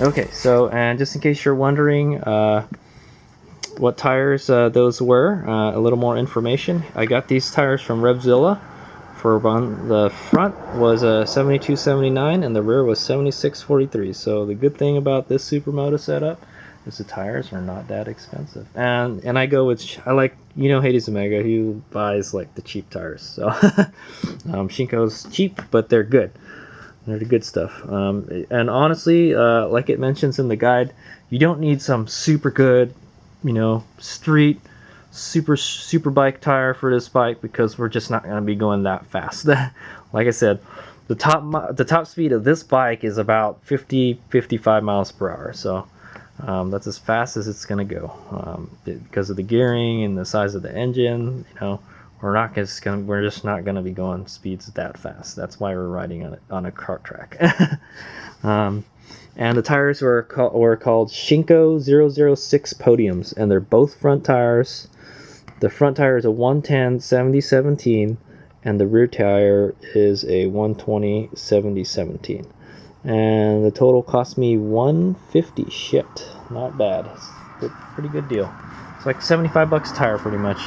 Okay, so and just in case you're wondering what tires those were, a little more information. I got these tires from Revzilla. For one, the front was a 72.79 and the rear was 76.43. So the good thing about this Supermoto setup is the tires are not that expensive. And I go with, I like, you know, Hades Omega, he buys like the cheap tires. So Shinko's cheap, but they're good. They're the good stuff. And honestly, like it mentions in the guide, you don't need some super good, you know, street super bike tire for this bike, because we're just not going to be going that fast. Like I said, the top speed of this bike is about 50-55 miles per hour. So that's as fast as it's going to go, because of the gearing and the size of the engine. You know, we're just not going to be going speeds that fast. That's why we're riding on a kart track. And the tires were called Shinko 006 Podiums, and they're both front tires. The front tire is a 110 70/17, and the rear tire is a 120 70/17. And the total cost me $150 shipped. Not bad. It's a pretty good deal. It's like $75 a tire, pretty much.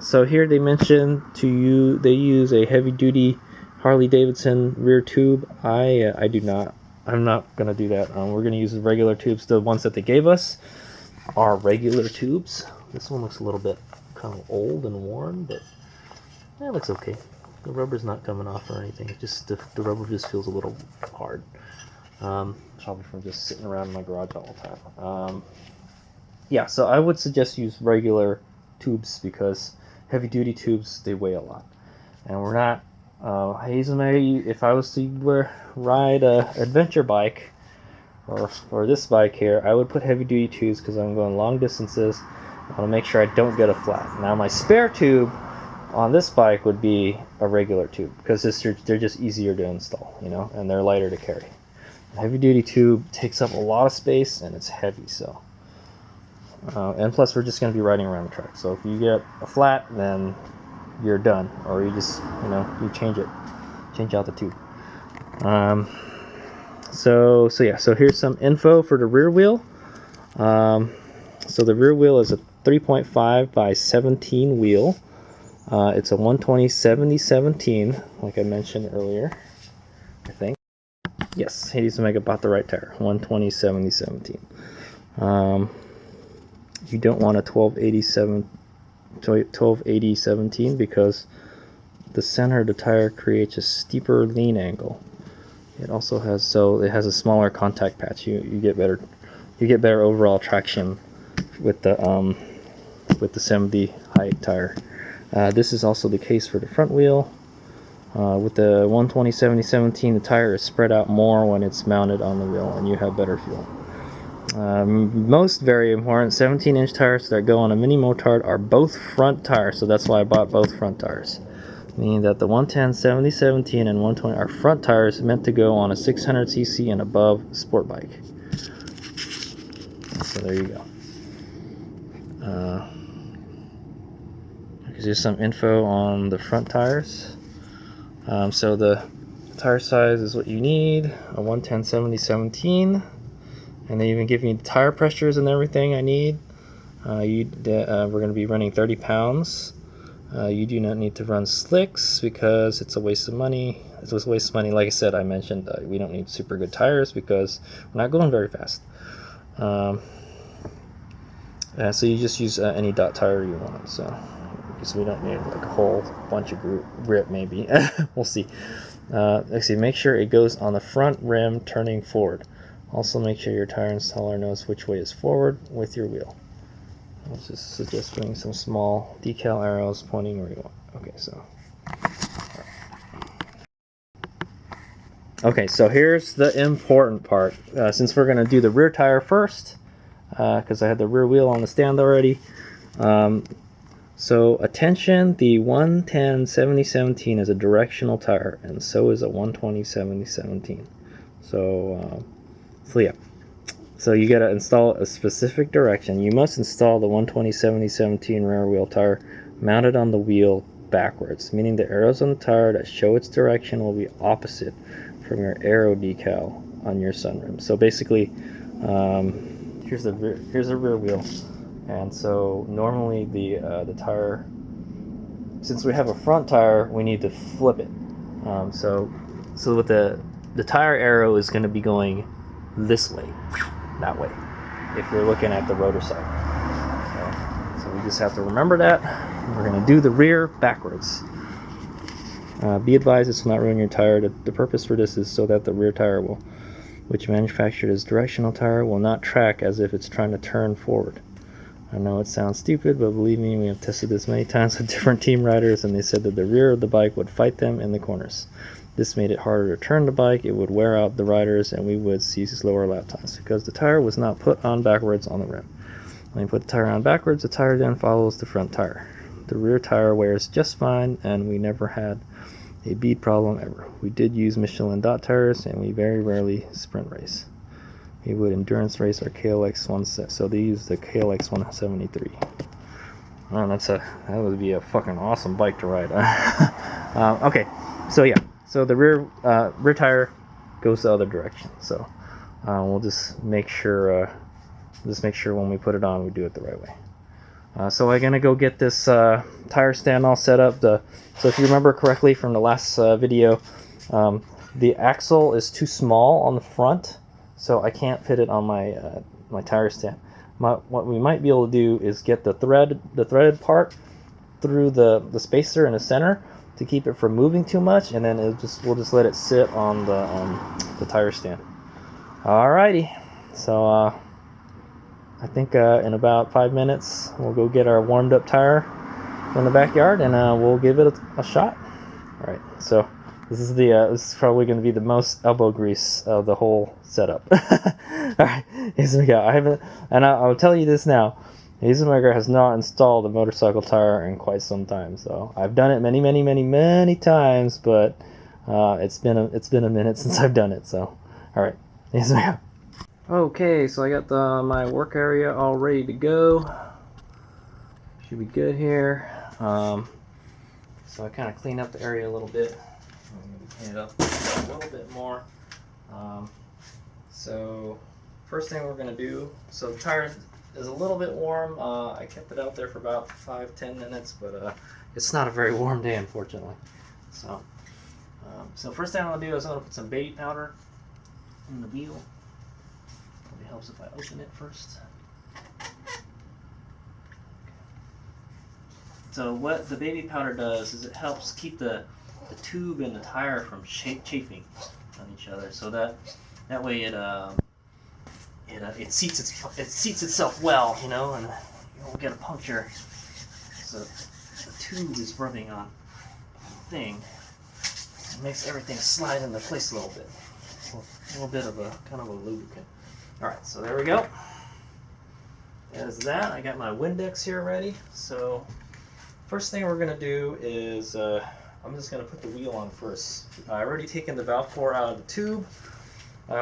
So here they mention they use a heavy-duty Harley-Davidson rear tube. I do not. I'm not gonna do that. We're gonna use the regular tubes. The ones that they gave us are regular tubes. This one looks a little bit kind of old and worn, but it looks okay. The rubber's not coming off or anything. It just the rubber just feels a little hard. Probably from just sitting around in my garage all the time. Yeah, so I would suggest use regular tubes, because heavy-duty tubes, they weigh a lot, and we're not. If I was to ride a adventure bike, or this bike here, I would put heavy-duty tubes, because I'm going long distances. I want to make sure I don't get a flat. Now my spare tube on this bike would be a regular tube, because they're just easier to install, you know, and they're lighter to carry. A heavy-duty tube takes up a lot of space, and it's heavy, so. And plus, we're just going to be riding around the track. So if you get a flat, then you're done, or you just, you know, you change out the tube. So here's some info for the rear wheel. So the rear wheel is a 3.5 by 17 wheel. It's a 120 70/17, like I mentioned earlier, I think. Yes, Hades Omega bought the right tire, 120 70/17. You don't want a 1280/17, because the center of the tire creates a steeper lean angle. It also has a smaller contact patch. You get better overall traction with the 70 height tire. This is also the case for the front wheel. With the 120 70/17, the tire is spread out more when it's mounted on the wheel, and you have better feel. Most very important, 17-inch tires that go on a mini motard are both front tires, so that's why I bought both front tires. Meaning that the 110 70/17 and 120 are front tires meant to go on a 600cc and above sport bike. So there you go. Here's some info on the front tires. So the tire size is what you need, a 110 70/17. And they even give me the tire pressures and everything I need. We're going to be running 30 pounds. You do not need to run slicks, because it's a waste of money. It's a waste of money. Like I said, I mentioned we don't need super good tires, because we're not going very fast. So you just use any dot tire you want. So because we don't need like a whole bunch of grip, maybe. We'll see. Let's see. Make sure it goes on the front rim turning forward. Also, make sure your tire installer knows which way is forward with your wheel. I'll just suggest putting some small decal arrows pointing where you want. Okay, so. Okay, so here's the important part. Since we're going to do the rear tire first, because I had the rear wheel on the stand already. So attention, the 110 70/17 is a directional tire, and so is a 120 70/17. So yeah. So you got to install a specific direction. You must install the 120 70/17 rear wheel tire mounted on the wheel backwards, meaning the arrows on the tire that show its direction will be opposite from your arrow decal on your sunrim. So basically, here's the rear wheel, and so normally the tire, since we have a front tire, we need to flip it. So with the tire arrow is going to be going this way, that way, if you're looking at the rotor side. So we just have to remember that. We're going to do the rear backwards. Be advised, this will not ruin your tire. The purpose for this is so that the rear tire will, which manufactured as directional tire, will not track as if it's trying to turn forward. I know it sounds stupid, but believe me, we have tested this many times with different team riders, and they said that the rear of the bike would fight them in the corners. This made it harder to turn the bike, it would wear out the riders, and we would see slower lap times because the tire was not put on backwards on the rim. When you put the tire on backwards, the tire then follows the front tire. The rear tire wears just fine, and we never had a bead problem ever. We did use Michelin dot tires, and we very rarely sprint race. We would endurance race our KLX140. So they use the KLX173. Oh, that would be a fucking awesome bike to ride. Okay, so yeah, so the rear tire goes the other direction. So we'll just make sure when we put it on, we do it the right way. So I'm gonna go get this tire stand all set up. So if you remember correctly from the last video, the axle is too small on the front, so I can't fit it on my my tire stand. What we might be able to do is get the threaded part through the spacer in the center to keep it from moving too much, and then we'll just let it sit on the tire stand. Alrighty, so I think in about 5 minutes we'll go get our warmed up tire from the backyard, and we'll give it a shot. All right, so this is probably going to be the most elbow grease of the whole setup. All right, here's we go. I'll tell you this now. Hazelmaker has not installed a motorcycle tire in quite some time. So I've done it many times, but it's been a minute since I've done it. So all right, here's we go. Okay, so I got my work area all ready to go. Should be good here. So I kind of cleaned up the area a little bit. I'm going to clean it up a little bit more. So first thing we're going to do, so the tire is a little bit warm. I kept it out there for about 5-10 minutes, but it's not a very warm day, unfortunately. So first thing I'm going to do is I'm going to put some baby powder in the wheel. It helps if I open it first. So what the baby powder does is it helps keep the tube and the tire from chafing on each other, so that way it seats itself well, you know, and you won't get a puncture. So the tube is rubbing on the thing. It makes everything slide into place a little bit. So a little bit of a kind of a lubricant. Alright, so there we go. There's that. I got my Windex here ready. So first thing we're going to do is I'm just going to put the wheel on first. I've already taken the valve core out of the tube.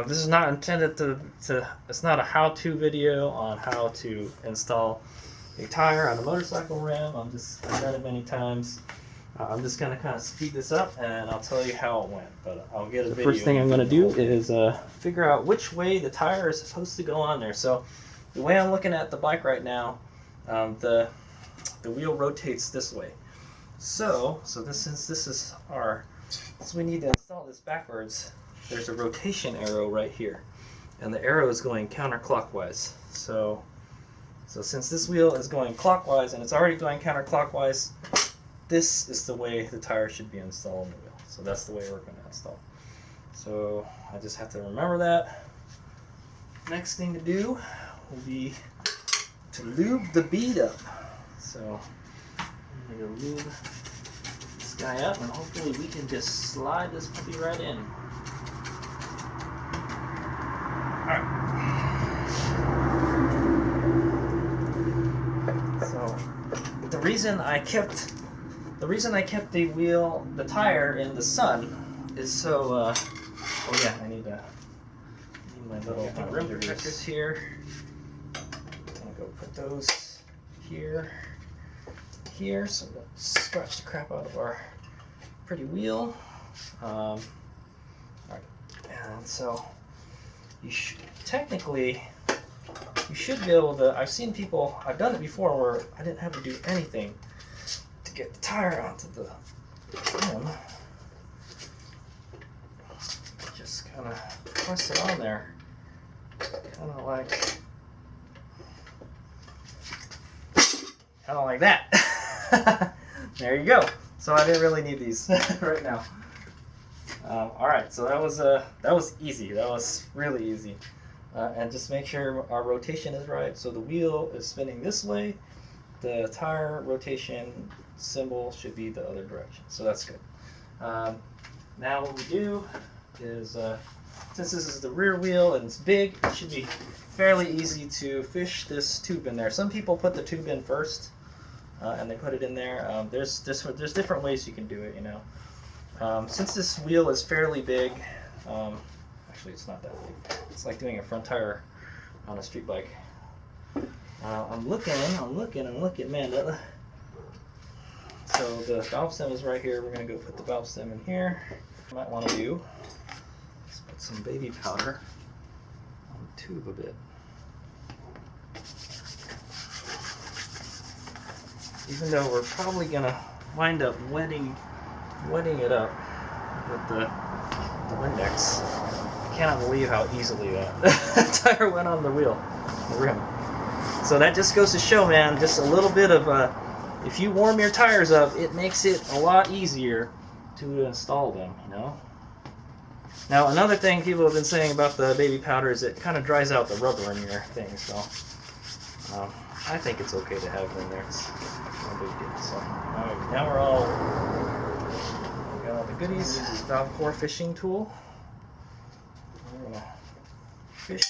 This is not intended it's not a how-to video on how to install a tire on a motorcycle rim. I've done it many times. I'm just going to kind of speed this up, and I'll tell you how it went, but I'll get a video. The first thing I'm going to do is figure out which way the tire is supposed to go on there. So the way I'm looking at the bike right now, the wheel rotates this way. So since we need to install this backwards, there's a rotation arrow right here, and the arrow is going counterclockwise. So since this wheel is going clockwise and it's already going counterclockwise, this is the way the tire should be installed on the wheel. So that's the way we're going to install. So I just have to remember that. Next thing to do will be to lube the bead up. So I'm going to lube this guy up, and hopefully we can just slide this puppy right in. Alright. So the reason I kept the tire in the sun is so oh yeah, I need my little rim protectors here. I'm gonna go put those here, so don't scratch the crap out of our pretty wheel. Alright, and so technically, you should be able to. I've seen people. I've done it before where I didn't have to do anything to get the tire onto the rim. Just kind of press it on there, kind of like that. There you go. So I didn't really need these right now. All right, so that was easy. That was really easy. And just make sure our rotation is right. So the wheel is spinning this way. The tire rotation symbol should be the other direction. So that's good. Now what we do is, since this is the rear wheel and it's big, it should be fairly easy to fish this tube in there. Some people put the tube in first, and they put it in there. There's different ways you can do it, you know. Since this wheel is fairly big, actually it's not that big. It's like doing a front tire on a street bike. I'm looking, man. So the valve stem is right here. We're gonna go put the valve stem in here. Might want to do is put some baby powder on the tube a bit. Even though we're probably gonna wind up wetting it up with the Windex. I cannot believe how easily that tire went on the wheel, the rim. So that just goes to show, man, just a little bit of if you warm your tires up, it makes it a lot easier to install them, you know. Now another thing people have been saying about the baby powder is it kind of dries out the rubber in your thing, so I think it's okay to have it in there. It's no big deal. So alright, now we got all the goodies. This is valve core fishing tool. We're gonna fish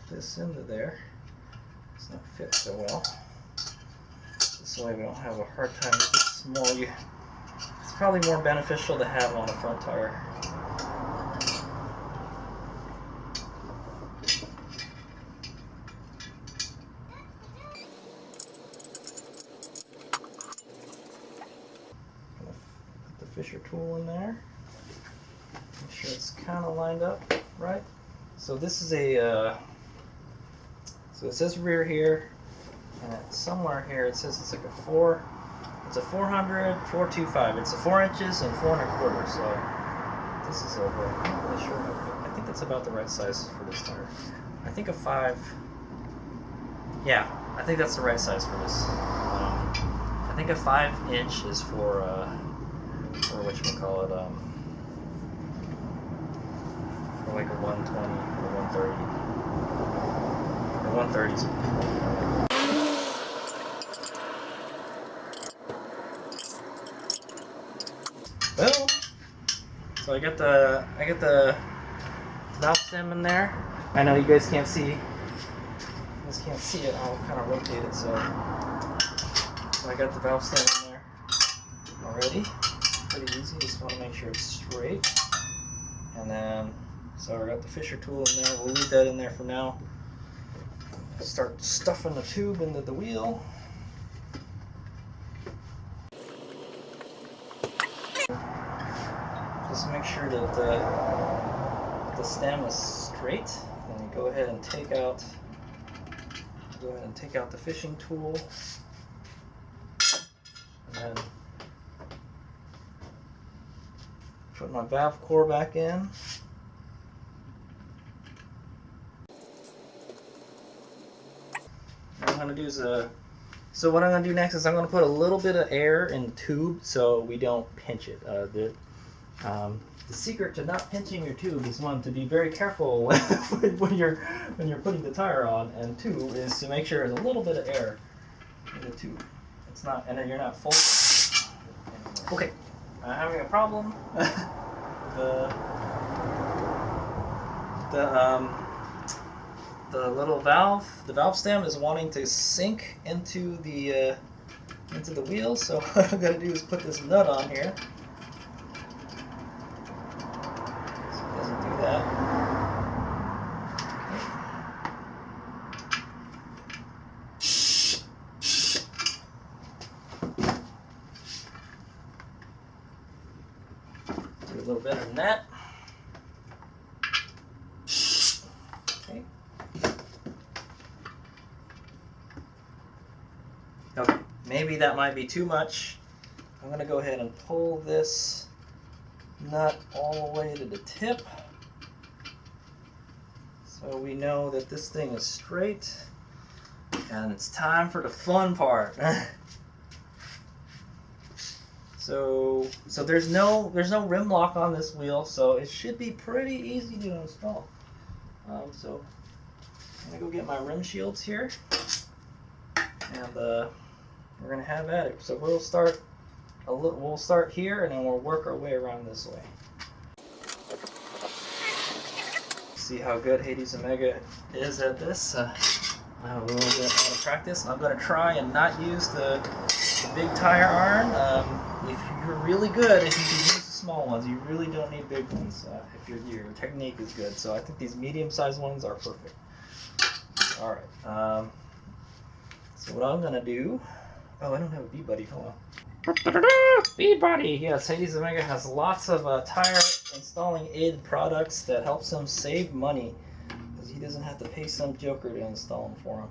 this into there. It's not fit so well. This way we don't have a hard time with this small. It's probably more beneficial to have on a front tire. Put the fisher tool in there. Make sure it's kind of lined up right. So this is a so it says rear here, and somewhere here it says it's like a 400, 425. It's a 4 inches and 4 1/4. So this is over. I'm not really sure how big. I think that's about the right size for this tire. I think a 5. Yeah, I think that's the right size for this. I think a 5 inch is for whatchamacallit, for like a 120 or 130. Or 130s. Well, so I got the valve stem in there. I know you guys can't see. You guys can't see it. I'll kind of rotate it so I got the valve stem in there already. Pretty easy. Just want to make sure it's straight. And then, so I got the fisher tool in there. We'll leave that in there for now. Start stuffing the tube into the wheel. Just make sure that the stem is straight. Then you go ahead and take out the fishing tool. And then put my valve core back in. What I'm going to do is so what I'm going to do next is I'm going to put a little bit of air in the tube so we don't pinch it. The secret to not pinching your tube is, one, to be very careful when you're putting the tire on, and two is to make sure there's a little bit of air in the tube. It's not, and then you're not full. Okay, I'm having a problem. The little valve, the valve stem is wanting to sink into the wheel, so what I'm going to do is put this nut on here. So it doesn't do that. Okay. Do a little better than that. maybe that might be too much. I'm going to go ahead and pull this nut all the way to the tip, so we know that this thing is straight, and it's time for the fun part. So there's no rim lock on this wheel, so it should be pretty easy to install. So I'm gonna go get my rim shields here, and we're gonna have at it. So we'll start here, and then we'll work our way around this way. See how good Hades Omega is at this. I have a little bit out of practice. I'm going to try and not use the big tire iron. If you're really good, if you can use the small ones, you really don't need big ones if your technique is good. So I think these medium-sized ones are perfect. All right. So what I'm going to do... Oh, I don't have a bead buddy. Hold on. Bead buddy! Yes, Hades Omega has lots of tire installing aid products that helps him save money, because he doesn't have to pay some joker to install them for him.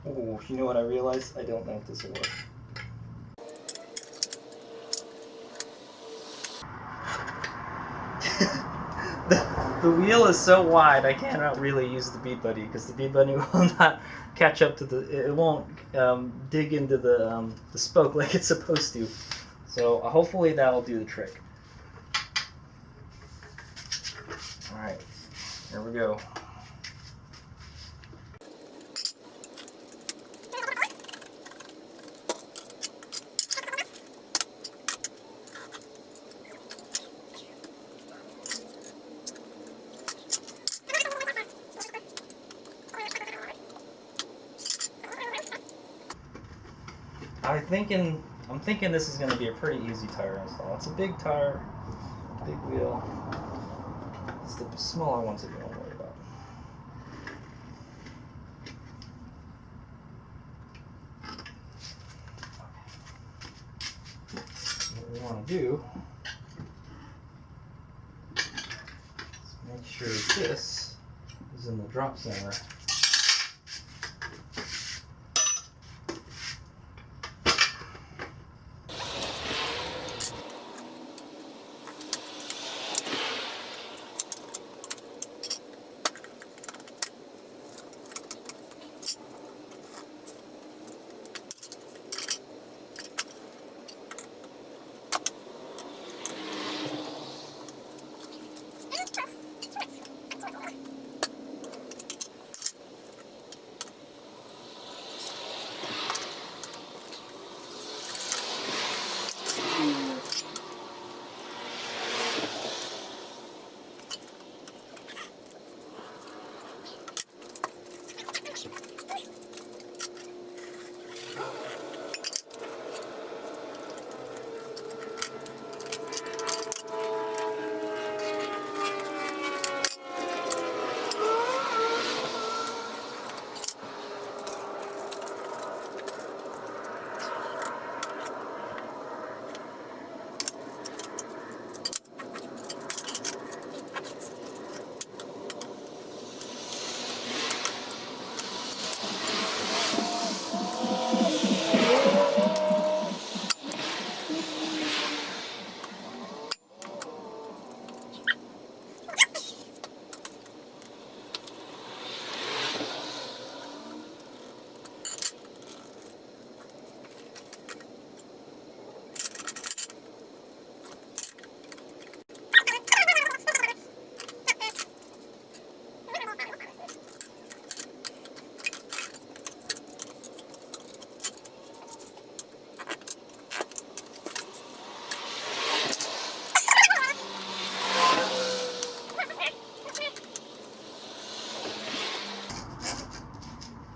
Oh, you know what I realized? I don't know if this will work. The wheel is so wide, I cannot really use the bead buddy, because the bead buddy will not catch up to it won't dig into the spoke like it's supposed to. So hopefully that'll do the trick. Alright, here we go. I'm thinking this is going to be a pretty easy tire install. It's a big tire, big wheel. It's the smaller ones that you don't worry about. What we want to do is make sure this is in the drop center.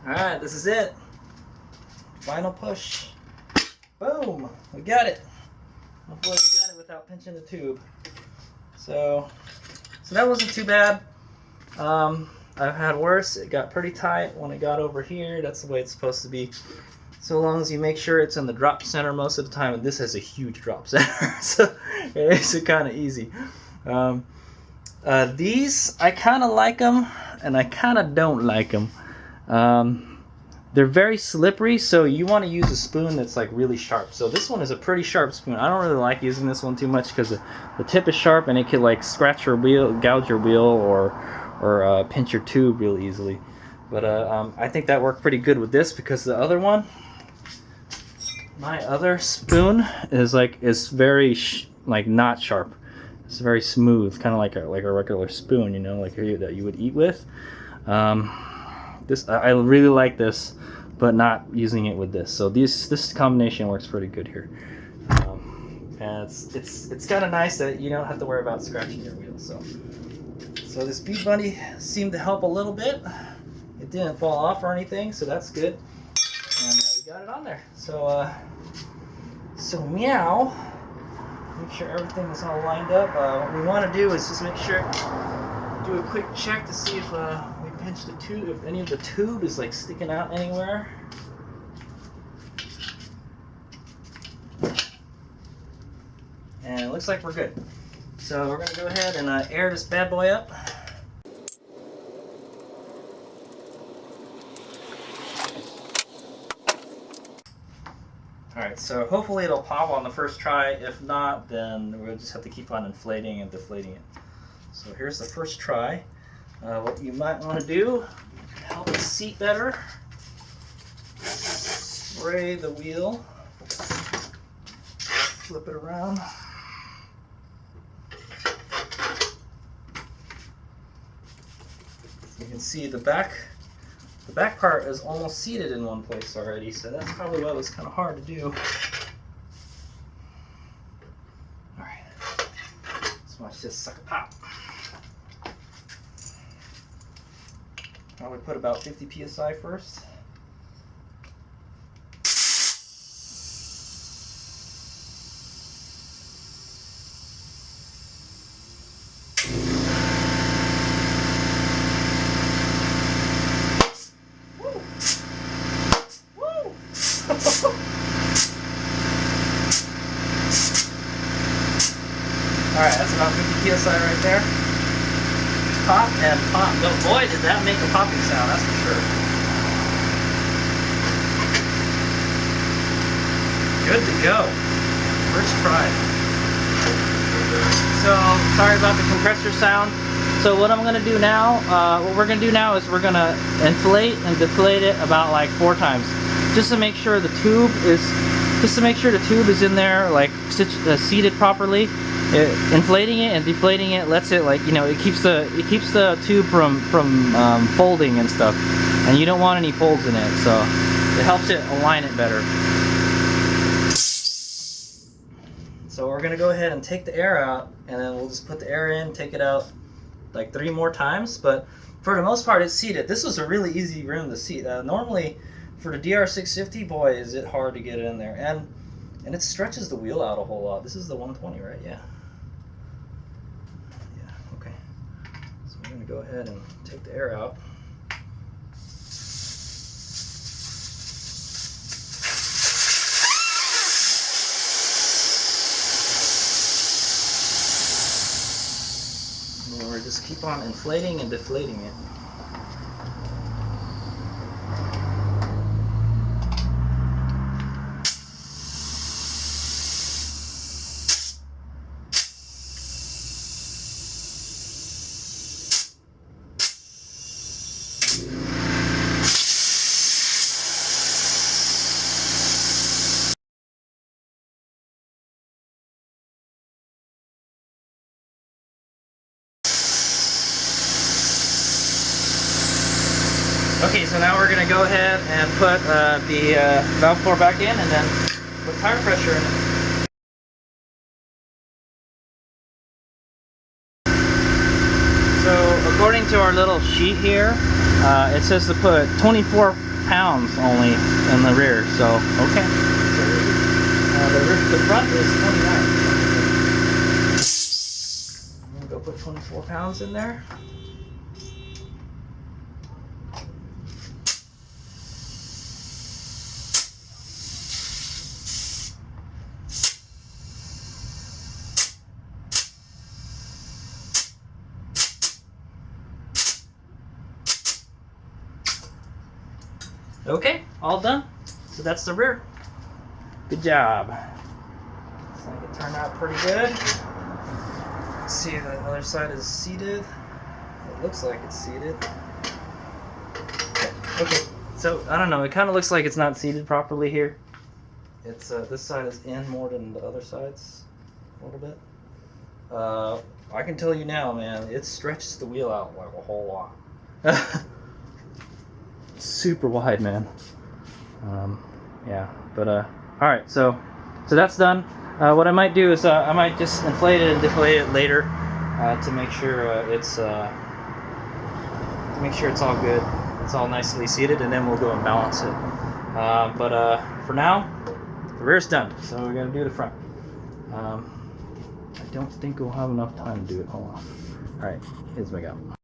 Alright, this is it. Final push. Boom! We got it. Hopefully we got it without pinching the tube. So that wasn't too bad. I've had worse. It got pretty tight when it got over here. That's the way it's supposed to be. So long as you make sure it's in the drop center most of the time. And this has a huge drop center, so it makes it kind of easy. These, I kind of like them, and I kind of don't like them. They're very slippery, so you want to use a spoon that's like really sharp. So this one is a pretty sharp spoon. I don't really like using this one too much because the tip is sharp and it could like scratch your wheel, gouge your wheel, or pinch your tube real easily. But I think that worked pretty good with this because the other one, my other spoon is very like not sharp. It's very smooth, kind of like a regular spoon, you know, like that you would eat with. This I really like this, but not using it with this. So this combination works pretty good here, and it's kind of nice that you don't have to worry about scratching your wheel. So this bead bunny seemed to help a little bit. It didn't fall off or anything, so that's good. And we got it on there. So meow. Make sure everything is all lined up. What we want to do is just make sure, do a quick check to see if we pinch the tube, if any of the tube is like sticking out anywhere. And it looks like we're good. So we're going to go ahead and air this bad boy up. Alright, so hopefully it'll pop on the first try. If not, then we'll just have to keep on inflating and deflating it. So here's the first try. What you might want to do to help it seat better, spray the wheel, flip it around. You can see the back part is almost seated in one place already, so that's probably why it was kind of hard to do. Alright, let's watch this sucker pop. Probably put about 50 psi first. Alright, that's about 50 psi right there. Pop and pop. Oh boy, did that make a popping sound, that's for sure. Good to go. First try. So, sorry about the compressor sound. So what I'm going to do now, what we're going to do now is we're going to inflate and deflate it about like 4 times. Just to make sure the tube is in there, like seated properly. Inflating it and deflating it lets it, like, you know, it keeps the tube from folding and stuff, and you don't want any folds in it, so it helps it align it better. So we're gonna go ahead and take the air out, and then we'll just put the air in, take it out like 3 more times. But for the most part, it's seated. This was a really easy room to seat. Normally for the DR650, boy, is it hard to get it in there, and it stretches the wheel out a whole lot. This is the 120, right? Yeah. Okay. So we're going to go ahead and take the air out. And we're just keep on inflating and deflating it. Okay, so now we're going to go ahead and put the valve floor back in, and then put tire pressure in it. So according to our little sheet here, it says to put 24 pounds only in the rear, so okay. The front is 29. I'm gonna go put 24 pounds in there. Okay, all done. So that's the rear. Good job. Looks like it turned out pretty good. Let's see if the other side is seated. It looks like it's seated. Okay, so I don't know. It kind of looks like it's not seated properly here. It's this side is in more than the other sides a little bit. I can tell you now, man, it stretches the wheel out like a whole lot. Super wide, man. Yeah, but all right, so that's done. What I might do is I might just inflate it and deflate it later to make sure it's all good. It's all nicely seated, and then we'll go and balance it. But for now, the rear's done, so we're gonna do the front. I don't think we'll have enough time to do it. Hold on. All right, here's my go.